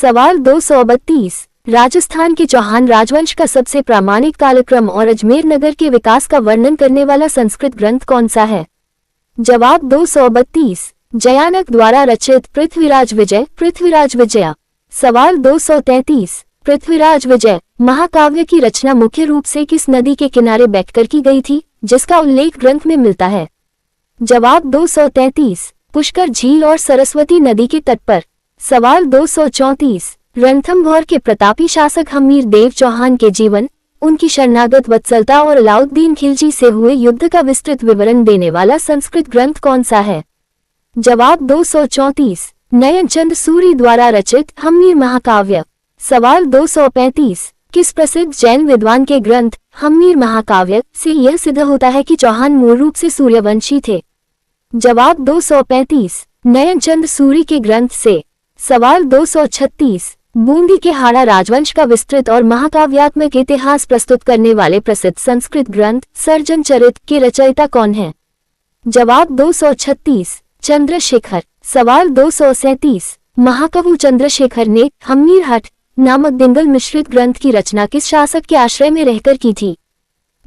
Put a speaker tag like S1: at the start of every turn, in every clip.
S1: सवाल 232। राजस्थान के चौहान राजवंश का सबसे प्रामाणिक कालक्रम और अजमेर नगर के विकास का वर्णन करने वाला संस्कृत ग्रंथ कौन सा है? जवाब 232। जयानक द्वारा रचित पृथ्वीराज विजय, पृथ्वीराज विजया। सवाल 233। पृथ्वीराज विजय महाकाव्य की रचना मुख्य रूप से किस नदी के किनारे बैठकर की गई थी, जिसका उल्लेख ग्रंथ में मिलता है? जवाब 233। पुष्कर झील और सरस्वती नदी के तट पर। सवाल 234। रणथंभौर के प्रतापी शासक हम्मीर देव चौहान के जीवन, उनकी शरणागत वत्सलता और अलाउद्दीन खिलजी से हुए युद्ध का विस्तृत विवरण देने वाला संस्कृत ग्रंथ कौन सा है? जवाब 234। नयनचंद सूरी द्वारा रचित हम्मीर महाकाव्य। सवाल 235। किस प्रसिद्ध जैन विद्वान के ग्रंथ हम्मीर महाकाव्य से यह सिद्ध होता है कि चौहान मूल रूप से सूर्यवंशी थे? जवाब 235। नयनचंद सूरी के ग्रंथ से। सवाल 236। बूंदी के हाड़ा राजवंश का विस्तृत और महाकाव्यात्मक इतिहास प्रस्तुत करने वाले प्रसिद्ध संस्कृत ग्रंथ सर्जन चरित के रचयिता कौन है? जवाब 236। चंद्रशेखर। सवाल 237। महाकवि चंद्रशेखर ने हम्मीर हट नामक दिंगल मिश्रित ग्रंथ की रचना किस शासक के आश्रय में रहकर की थी?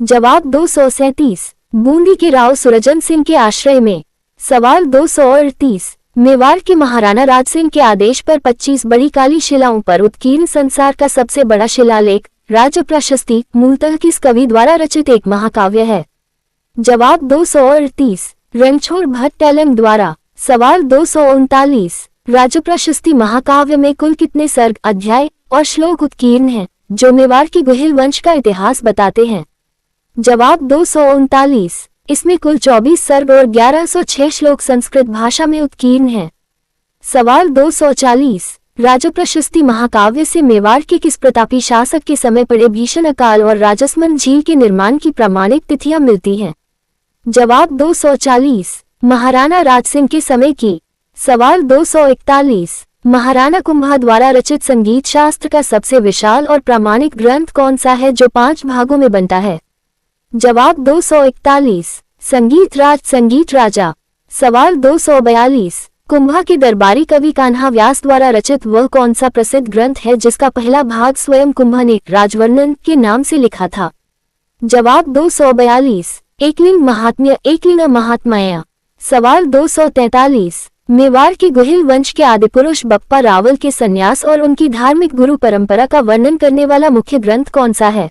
S1: जवाब 237। बूंदी के राव सुरजन सिंह के आश्रय में। सवाल 238। मेवाड़ के महाराणा राज सिंह के आदेश पर 25 बड़ी काली शिलाओं पर उत्कीर्ण संसार का सबसे बड़ा शिलालेख राज्य प्रशस्ति मूलतः किस कवि द्वारा रचित एक महाकाव्य है? जवाब 238। रणछोड़ भट्ट टैलंग द्वारा। सवाल 239। राज्य प्रशस्ति महाकाव्य में कुल कितने सर्ग, अध्याय और श्लोक उत्कीर्ण हैं, जो मेवाड़ के गुहिल वंश का इतिहास बताते हैं? जवाब 239। इसमें कुल 24 सर्ग और 1106 श्लोक संस्कृत भाषा में उत्कीर्ण हैं। सवाल 240। राज्य प्रशस्ति महाकाव्य से मेवाड़ के किस प्रतापी शासक के समय पड़े भीषण अकाल और राजसमंद झील के निर्माण की प्रामाणिक तिथियां मिलती हैं? जवाब 240। महाराणा राज सिंह के समय की। सवाल 241। महाराणा कुंभा द्वारा रचित संगीत शास्त्र का सबसे विशाल और प्रामाणिक ग्रंथ कौन सा है जो 5 भागों में बनता है? जवाब 241। संगीत राज, संगीत राजा। सवाल 242। कुंभा के दरबारी कवि कान्हा व्यास द्वारा रचित वह कौन सा प्रसिद्ध ग्रंथ है जिसका पहला भाग स्वयं कुंभा ने राजवर्णन के नाम से लिखा था? जवाब 242। एकलिंग महात्म्य, एकलिंग महात्म्य। सवाल 243। मेवाड़ के गुहिल वंश के आदिपुरुष बप्पा रावल के संन्यास और उनकी धार्मिक गुरु परंपरा का वर्णन करने वाला मुख्य ग्रंथ कौन सा है?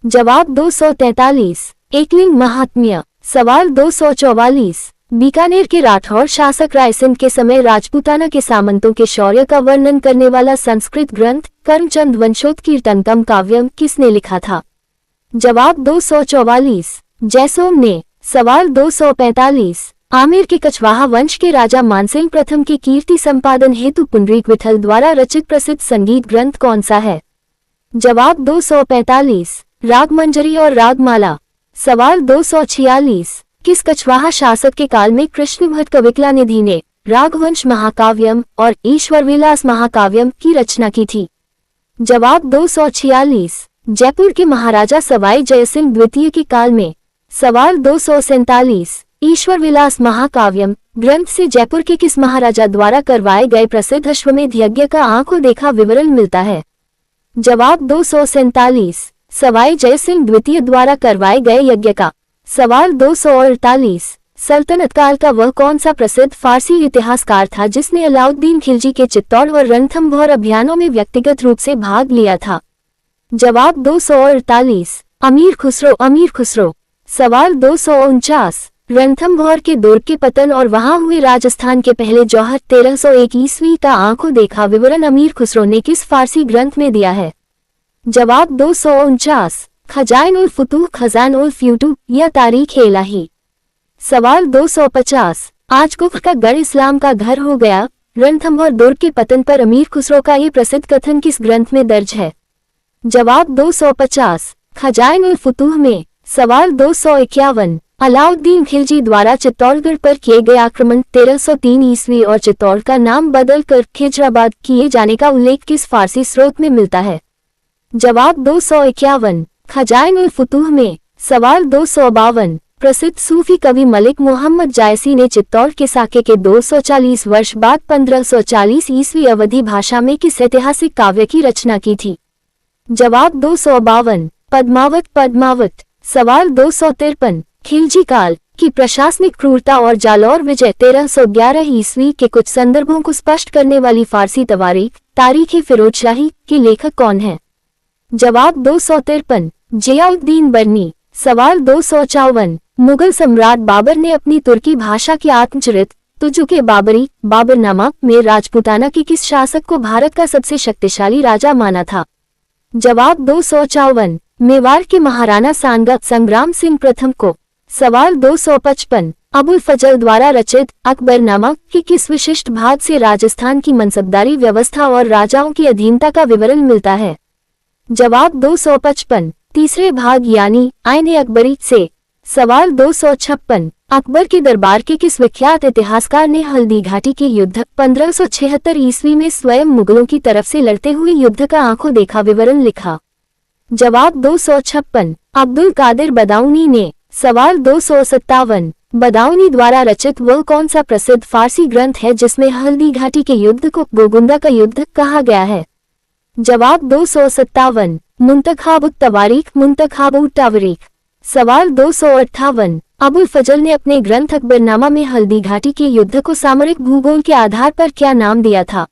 S1: जवाब 243। एकलिंग महात्म्य। सवाल 244। बीकानेर के राठौर शासक रायसिंह के समय राजपूताना के सामंतों के शौर्य का वर्णन करने वाला संस्कृत ग्रंथ करमचंद वंशोत्कीर्तनकम काव्यम किसने लिखा था? जवाब 244। जयसोम ने। सवाल 245। आमेर के कछवाहा वंश के राजा मानसिंह प्रथम के कीर्ति संपादन हेतु पुंडरीक विठल द्वारा रचित प्रसिद्ध संगीत ग्रंथ कौन सा है? जवाब 245। रागमंजरी और रागमाला। सवाल 246। किस कछवाहा शासक के काल में कृष्ण भट्ट कविकलानिधि ने राघवंश महाकाव्यम और ईश्वर विलास महाकाव्यम की रचना की थी? जवाब 246। जयपुर के महाराजा सवाई जयसिंह द्वितीय के काल में। सवाल 247। ईश्वर विलास महाकाव्यम ग्रंथ से जयपुर के किस महाराजा द्वारा करवाए गए प्रसिद्ध अश्वमेध यज्ञ का आंखों देखा विवरण मिलता है? जवाब 247। सवाई जयसिंह द्वितीय द्वारा करवाए गए यज्ञ का। सवाल 248। सल्तनत काल का वह कौन सा प्रसिद्ध फारसी इतिहासकार था जिसने अलाउद्दीन खिलजी के चित्तौड़ और रणथंभौर अभियानों में व्यक्तिगत रूप से भाग लिया था? जवाब 248। अमीर खुसरो, अमीर खुसरो। सवाल 249। रणथंभौर के दुर्ग के पतन और वहां हुए राजस्थान के पहले जौहर 1301 ईस्वी का आंखों देखा विवरण अमीर खुसरो ने किस फारसी ग्रंथ में दिया है? जवाब 249। खजाइन उल फुतूह, खजान उल फ्यूतूह या तारीख इलाही। सवाल 250। आज कुफ्र का गढ़ इस्लाम का घर हो गया, रणथंभौर दुर्ग के पतन पर अमीर खुसरो का ये प्रसिद्ध कथन किस ग्रंथ में दर्ज है? जवाब 250। खजाइन उल फुतूह में। सवाल 251। अलाउद्दीन खिलजी द्वारा चित्तौड़गढ़ पर किए गए आक्रमण 1303 ईस्वी और चित्तौड़ का नाम बदलकर खिजराबाद किए जाने का उल्लेख किस फारसी स्रोत में मिलता है? जवाब 251। खजाइन उल फुतूह में। सवाल 252। प्रसिद्ध सूफी कवि मलिक मोहम्मद जायसी ने चित्तौड़ के साके के 240 वर्ष बाद 1540 ईस्वी अवधी भाषा में किस ऐतिहासिक काव्य की रचना की थी? जवाब 252 पद्मावत। पद्मावत। सवाल 253 खिलजी काल की प्रशासनिक क्रूरता और जालौर विजय 1311 ईस्वी के कुछ संदर्भों को स्पष्ट करने वाली फारसी तवारीख तारीख फिरोजशाही के लेखक कौन है? जवाब 253 जियाउद्दीन बर्नी। सवाल 254 मुगल सम्राट बाबर ने अपनी तुर्की भाषा की आत्मचरित तुजुके बाबरी बाबरनामा में राजपूताना के किस शासक को भारत का सबसे शक्तिशाली राजा माना था? जवाब 254 मेवाड़ के महाराणा सांगा संग्राम सिंह प्रथम को। सवाल 255 अबुल फजल द्वारा रचित अकबरनामा के किस विशिष्ट भाग से राजस्थान की मनसबदारी व्यवस्था और राजाओं की अधीनता का विवरण मिलता है? जवाब 255 तीसरे भाग यानी आईने अकबरी से। सवाल 256 अकबर के दरबार के किस विख्यात इतिहासकार ने हल्दी घाटी के युद्ध 1576 ईस्वी में स्वयं मुगलों की तरफ से लड़ते हुए युद्ध का आंखों देखा विवरण लिखा? जवाब 256 अब्दुल कादिर बदाऊनी ने। सवाल 257 बदाऊनी द्वारा रचित वह कौन सा प्रसिद्ध फारसी ग्रंथ है जिसमें हल्दी घाटी के युद्ध को गोगुंदा का युद्ध कहा गया है? जवाब 257 मुंतखाबुत तवारीख मुंतखाबुत तवारीख। सवाल 258 अबुल फजल ने अपने ग्रंथ अकबरनामा में हल्दी घाटी के युद्ध को सामरिक भूगोल के आधार पर क्या नाम दिया था?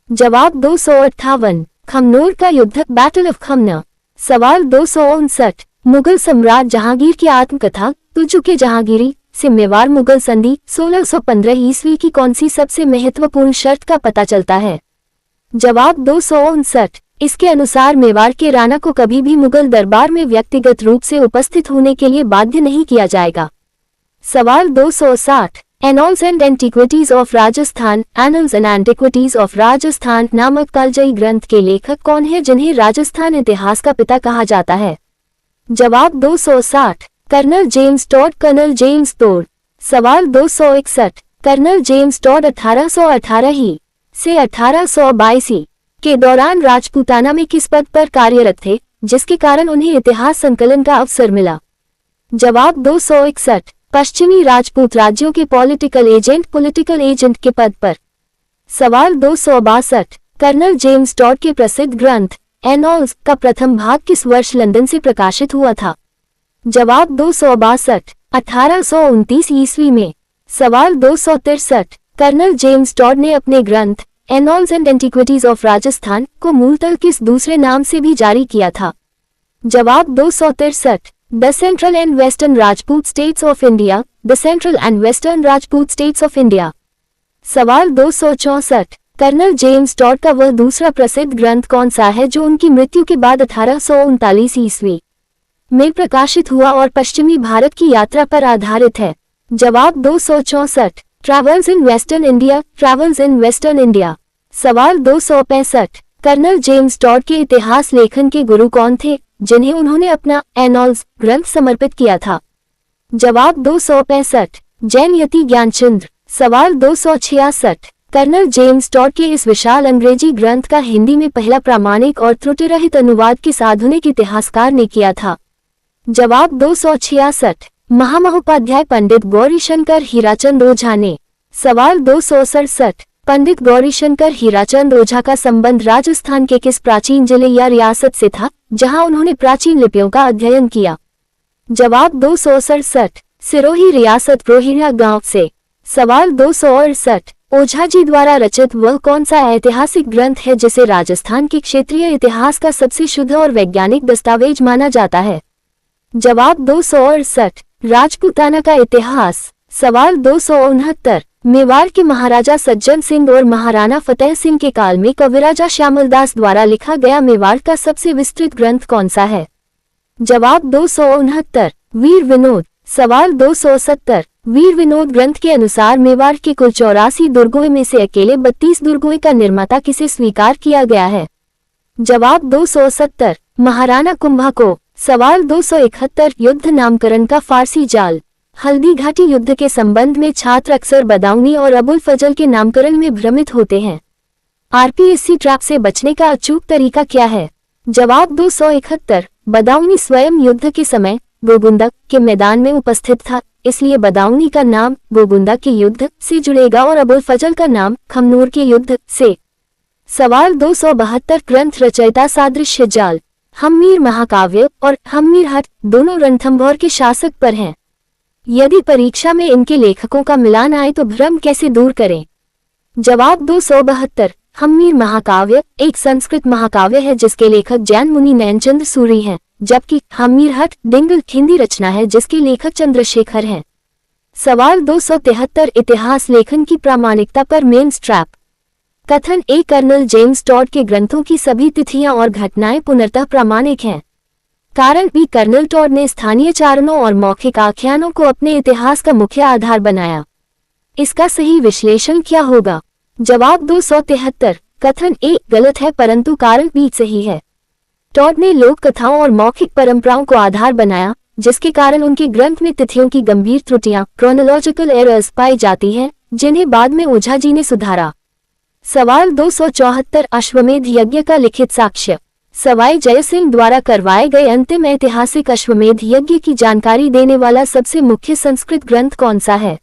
S1: जवाब 258 खमनोर का युद्ध बैटल ऑफ खमना। सवाल 259 मुगल सम्राट जहांगीर की आत्मकथा तुजुके जहांगीरी से मेवाड़ मुगल संधि 1615 ईस्वी की कौन सी सबसे महत्वपूर्ण शर्त का पता चलता है? जवाब 259 इसके अनुसार मेवाड़ के राणा को कभी भी मुगल दरबार में व्यक्तिगत रूप से उपस्थित होने के लिए बाध्य नहीं किया जाएगा। सवाल 260 annuls and antiquities of Rajasthan annuls and antiquities of Rajasthan नामक कालजयी ग्रंथ के लेखक कौन है जिन्हें राजस्थान इतिहास का पिता कहा जाता है? जवाब 260 Colonel James Tod Colonel James Tod. सवाल 261 कर्नल जेम्स टॉड 1818 ही से 1822 के दौरान राजपूताना में किस पद पर कार्यरत थे जिसके कारण उन्हें इतिहास संकलन का अवसर मिला? जवाब 261 पश्चिमी राजपूत राज्यों के पॉलिटिकल एजेंट के पद पर। सवाल 262 कर्नल जेम्स टॉड के प्रसिद्ध ग्रंथ एनॉल्स का प्रथम भाग किस वर्ष लंदन से प्रकाशित हुआ था? जवाब 262 1829 ईस्वी में। सवाल 263 कर्नल जेम्स टॉड ने अपने ग्रंथ एनॉल्स एंड एंटिक्विटीज ऑफ राजस्थान को मूलतः किस दूसरे नाम से भी जारी किया था? जवाब 263 the central and western Rajput states of India the central and western Rajput states of India. सवाल 264 कर्नल जेम्स टॉड का वह दूसरा प्रसिद्ध ग्रंथ कौन सा है जो उनकी मृत्यु के बाद 1839 ईस्वी में प्रकाशित हुआ और पश्चिमी भारत की यात्रा पर आधारित है? जवाब 264 travels in western India travels in western India. सवाल 265 कर्नल जेम्स टॉड के इतिहास लेखन के गुरु कौन थे जिन्हें उन्होंने अपना एनॉल्स ग्रंथ समर्पित किया था? जवाब 265 जैन यति ज्ञानचंद्र। सवाल 266 कर्नल जेम्स टॉड के इस विशाल अंग्रेजी ग्रंथ का हिंदी में पहला प्रामाणिक और त्रुटिरहित अनुवाद किस आधुनिक इतिहासकार ने किया था? जवाब 266 महामहोपाध्याय पंडित गौरीशंकर हीराचंद ओझा ने। सवाल 267 पंडित गौरीशंकर हीराचंद ओझा का संबंध राजस्थान के किस प्राचीन जिले या रियासत से था जहां उन्होंने प्राचीन लिपियों का अध्ययन किया? जवाब 267 सिरोही रियासत रोहिणा गांव से। सवाल 268 ओझा जी द्वारा रचित वह कौन सा ऐतिहासिक ग्रंथ है जिसे राजस्थान के क्षेत्रीय इतिहास का सबसे शुद्ध और वैज्ञानिक दस्तावेज माना जाता है? जवाब 268 राजपूताना का इतिहास। सवाल 269 मेवाड़ के महाराजा सज्जन सिंह और महाराणा फतेह सिंह के काल में कविराजा श्यामलदास द्वारा लिखा गया मेवाड़ का सबसे विस्तृत ग्रंथ कौन सा है? जवाब 269 वीर विनोद। सवाल 270 वीर विनोद ग्रंथ के अनुसार मेवाड़ के कुल 84 दुर्गों में से अकेले 32 दुर्गों का निर्माता किसे स्वीकार किया गया है? जवाब 270 महाराणा कुंभा को। सवाल 271 युद्ध नामकरण का फारसी जाल। हल्दी घाटी युद्ध के संबंध में छात्र अक्सर बदाऊनी और अबुल फजल के नामकरण में भ्रमित होते हैं। आरपीएससी ट्रैप से बचने का अचूक तरीका क्या है? जवाब 271 बदाऊनी स्वयं युद्ध के समय गोगुंदा के मैदान में उपस्थित था, इसलिए बदाऊनी का नाम गोगुंदा के युद्ध से जुड़ेगा और अबुल फजल का नाम खमनूर के युद्ध से। सवाल 272 ग्रंथ रचयिता सादृश्य जाल। हम्मीर महाकाव्य और हम्मीर हट दोनों रणथंभौर के शासक पर हैं। यदि परीक्षा में इनके लेखकों का मिलान आए तो भ्रम कैसे दूर करें? जवाब 272। हम्मीर महाकाव्य एक संस्कृत महाकाव्य है जिसके लेखक जैन मुनि नयनचंद्र सूरी हैं, जबकि हम्मीर हट डिंगल हिंदी रचना है जिसके लेखक चंद्रशेखर हैं। सवाल 273 इतिहास लेखन की प्रामाणिकता पर मेंस ट्रैप। कथन ए कर्नल जेम्स टॉड के ग्रंथों की सभी तिथियां और घटनाएं पुनर्तः प्रामाणिक हैं। कारण बी कर्नल टॉड ने स्थानीय चारणों और मौखिक आख्यानों को अपने इतिहास का मुख्य आधार बनाया। इसका सही विश्लेषण क्या होगा? जवाब 273। कथन ए गलत है परंतु कारण बी सही है। टॉड ने लोक कथाओं और मौखिक परंपराओं को आधार बनाया, जिसके कारण उनके ग्रंथ में तिथियों की गंभीर त्रुटियां क्रोनोलॉजिकल एरर्स पाई जाती हैं, जिन्हें बाद में ओझा जी ने सुधारा। सवाल 274 अश्वमेध यज्ञ का लिखित साक्ष्य। सवाई जयसिंह द्वारा करवाए गए अंतिम ऐतिहासिक अश्वमेध यज्ञ की जानकारी देने वाला सबसे मुख्य संस्कृत ग्रंथ कौन सा है?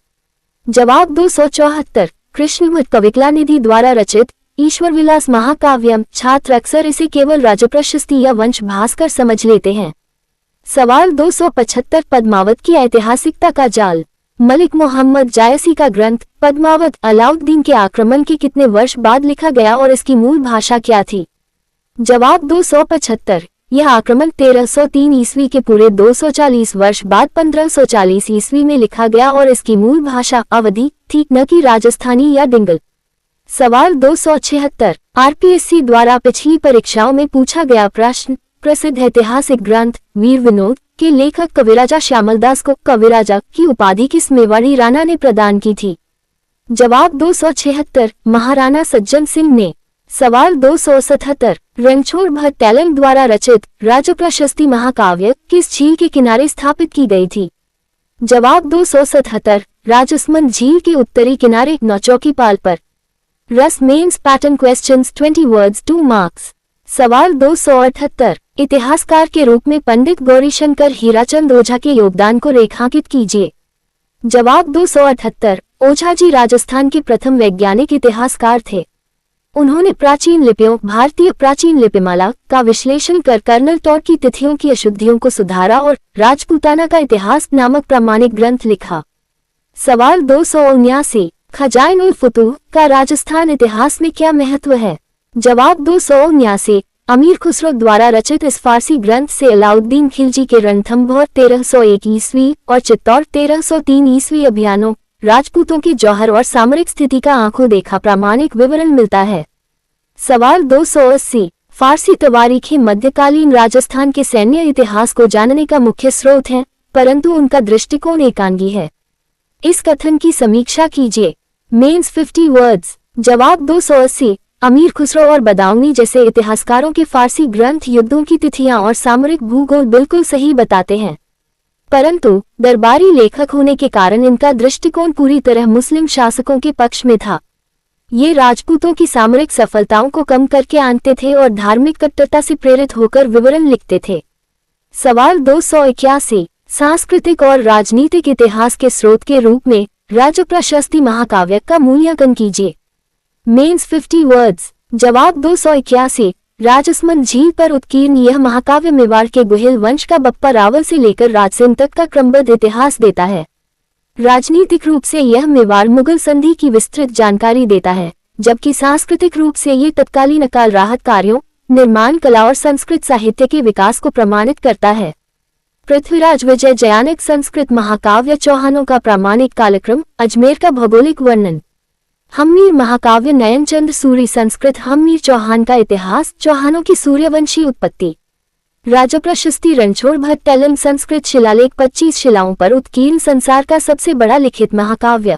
S1: जवाब 274 कृष्णवट कविकलानिधि द्वारा रचित ईश्वर विलास महाकाव्यम। छात्र अक्सर इसे केवल राजप्रशस्ति या वंश भास्कर समझ लेते हैं। सवाल 275 पद्मावत की ऐतिहासिकता का जाल। मलिक मोहम्मद जायसी का ग्रंथ पद्मावत अलाउद्दीन के आक्रमण के कितने वर्ष बाद लिखा गया और इसकी मूल भाषा क्या थी? जवाब 275 यह आक्रमण 1303 ईस्वी के पूरे 240 वर्ष बाद 1540 ईस्वी में लिखा गया और इसकी मूल भाषा अवधी थी, न कि राजस्थानी या डिंगल। सवाल 276 आरपीएससी द्वारा पिछली परीक्षाओं में पूछा गया प्रश्न प्रसिद्ध ऐतिहासिक ग्रंथ वीर विनोद के लेखक कविराजा श्यामलदास को कविराजा की उपाधि किस मेवाड़ी राणा ने प्रदान की थी? जवाब 276 महाराणा सज्जन सिंह ने। सवाल 277 रणछोड़ भट्ट टैलेंट द्वारा रचित राजप्रशस्ति महाकाव्य किस झील के किनारे स्थापित की गई थी? जवाब 277 राजसमंद झील के उत्तरी किनारे नौचौकी पाल पर। रस mains pattern questions 20 words 2 marks. सवाल 278 इतिहासकार के रूप में पंडित गौरीशंकर हीराचंद ओझा के योगदान को रेखांकित कीजिए। जवाब 278 ओझा जी राजस्थान के प्रथम वैज्ञानिक इतिहासकार थे। उन्होंने प्राचीन लिपियों भारतीय प्राचीन लिपिमाला का विश्लेषण कर कर्नल टॉड की तिथियों की अशुद्धियों को सुधारा और राजपूताना का इतिहास नामक प्रामाणिक ग्रंथ लिखा। सवाल 279 खजाइन उल फुतूह का राजस्थान इतिहास में क्या महत्व है? जवाब 279 अमीर खुसरो द्वारा रचित इस फारसी ग्रंथ से अलाउद्दीन खिलजी के रणथंभौर 1301 ईस्वी और चित्तौड़ 1303 ईस्वी अभियानों राजपूतों के जौहर और सामरिक स्थिति का आंखों देखा प्रामाणिक विवरण मिलता है। सवाल 280 फारसी तवारीखें मध्यकालीन राजस्थान के सैन्य इतिहास को जानने का मुख्य स्रोत हैं, परंतु उनका दृष्टिकोण एकांगी है। इस कथन की समीक्षा कीजिए। Mains 50 words. जवाब 280 अमीर खुसरो और बदाऊनी जैसे इतिहासकारों के फारसी ग्रंथ युद्धों की तिथियां और सामरिक भूगोल बिल्कुल सही बताते हैं, परंतु दरबारी लेखक होने के कारण इनका दृष्टिकोण पूरी तरह मुस्लिम शासकों के पक्ष में था। ये राजपूतों की सामरिक सफलताओं को कम करके आनते थे और धार्मिक कट्टरता से प्रेरित होकर विवरण लिखते थे। सवाल 281 सांस्कृतिक और राजनीतिक इतिहास के स्रोत के रूप में राजप्रशस्ति महाकाव्य का मूल्यांकन कीजिए। Mains 50 words. जवाब 281 राजसमंद झील पर उत्कीर्ण यह महाकाव्य मेवाड़ के गुहिल वंश का बप्पा रावल से लेकर राजसेन तक का क्रमबद्ध इतिहास देता है। राजनीतिक रूप से यह मेवाड़ मुगल संधि की विस्तृत जानकारी देता है, जबकि सांस्कृतिक रूप से ये तत्कालीन अकाल राहत कार्यों, निर्माण कला और संस्कृत साहित्य के विकास को प्रमाणित करता है। पृथ्वीराज विजय जयानक संस्कृत महाकाव्य चौहानों का प्रामाणिक कालक्रम अजमेर का भौगोलिक वर्णन। हम्मीर महाकाव्य नयनचंद्र सूरी संस्कृत हम्मीर चौहान का इतिहास चौहानों की सूर्यवंशी उत्पत्ति। राजप्रशस्ति रणछोड़ भट्ट टैलेंट संस्कृत शिलालेख 25 शिलाओं पर उत्कीर्ण संसार का सबसे बड़ा लिखित महाकाव्य।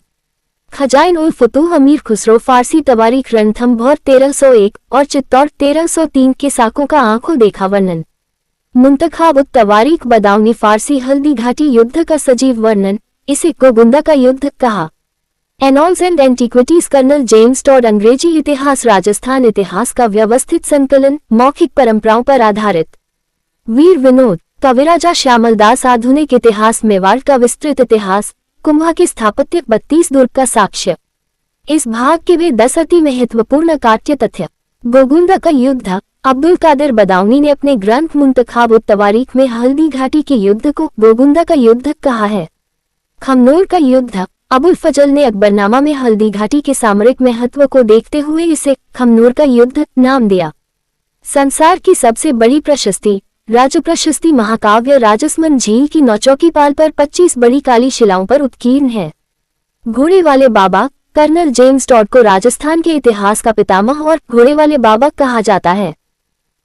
S1: खजाइन उल फुतूह अमीर खुसरो फारसी तवारीख रणथंभौर 1301 और चित्तौड़ 1303 के साकों का आंखों देखा वर्णन। मुंतखाब उत तवारीख बदाऊनी फारसी हल्दी घाटी युद्ध का सजीव वर्णन, इसे गोगुंदा का युद्ध कहा। Annals and antiquities colonel James Tod अंग्रेजी इतिहास राजस्थान इतिहास का व्यवस्थित संकलन मौखिक परंपराओं पर आधारित। वीर विनोद कविराजा श्यामलदास आधुनिक इतिहास मेवाड़ का विस्तृत इतिहास, कुंभा की स्थापत्य 32 दुर्ग का साक्ष्य। इस भाग के वे 10 अति महत्वपूर्ण काट्य तथ्य। गोगुंदा का युद्ध। अब्दुल कादिर बदाऊनी ने अपने ग्रंथ मुंतखाब उत-तवारीख में हल्दी घाटी के युद्ध को गोगुंदा का युद्ध कहा है। खमनोर का युद्ध। अबुल फजल ने अकबरनामा में हल्दी घाटी के सामरिक महत्व को देखते हुए इसे खमनोर का युद्ध नाम दिया। संसार की सबसे बड़ी प्रशस्ति। राज प्रशस्ति महाकाव्य राजसमंद झील की नौचौकी पाल पर 25 बड़ी काली शिलाओं पर उत्कीर्ण है। घोड़े वाले बाबा। कर्नल जेम्स टॉड को राजस्थान के इतिहास का पितामह और घोड़े वाले बाबा कहा जाता है।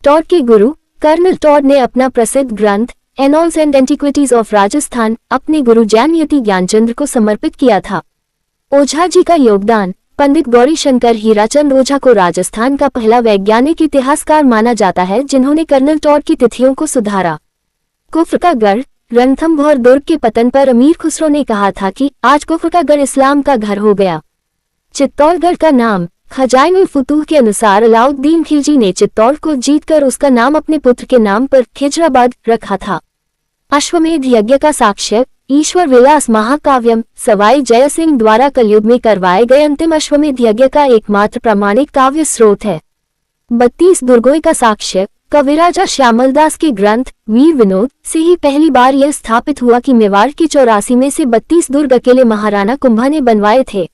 S1: टॉड के गुरु। कर्नल टॉड ने अपना प्रसिद्ध ग्रंथ एनॉल्स एंड एंटिक्विटीज ऑफ राजस्थान अपने गुरु ज्ञानयति ज्ञानचंद्र को समर्पित किया था। ओझा जी का योगदान। पंडित गौरी शंकर हीराचंद ओझा को राजस्थान का पहला वैज्ञानिक इतिहासकार माना जाता है जिन्होंने कर्नल टॉड की तिथियों को सुधारा। कुफ्र का गढ़। रणथंभौर दुर्ग के पतन पर अमीर खुसरो ने कहा था कि आज कुफ्र का गढ़ इस्लाम का घर हो गया। चित्तौड़गढ़ का नाम। खजाइनुल फुतूह के अनुसार अलाउद्दीन खिलजी ने चित्तौड़ को जीतकर उसका नाम अपने पुत्र के नाम पर खिजराबाद रखा था। अश्वमेध यज्ञ का साक्ष्य। ईश्वर विलास महाकाव्यम सवाई जय सिंह द्वारा कलयुग में करवाए गए अंतिम अश्वमेध यज्ञ का एकमात्र प्रमाणिक काव्य स्रोत है। 32 दुर्गों का साक्ष्य। कविराजा श्यामलदास के ग्रंथ वीर विनोद से ही पहली बार यह स्थापित हुआ कि मेवाड़ के 84 में से 32 दुर्ग अकेले महाराणा कुंभा ने बनवाए थे।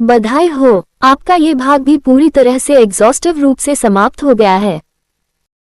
S1: बधाई हो, आपका ये भाग भी पूरी तरह से एग्जॉस्टिव रूप से समाप्त हो गया है।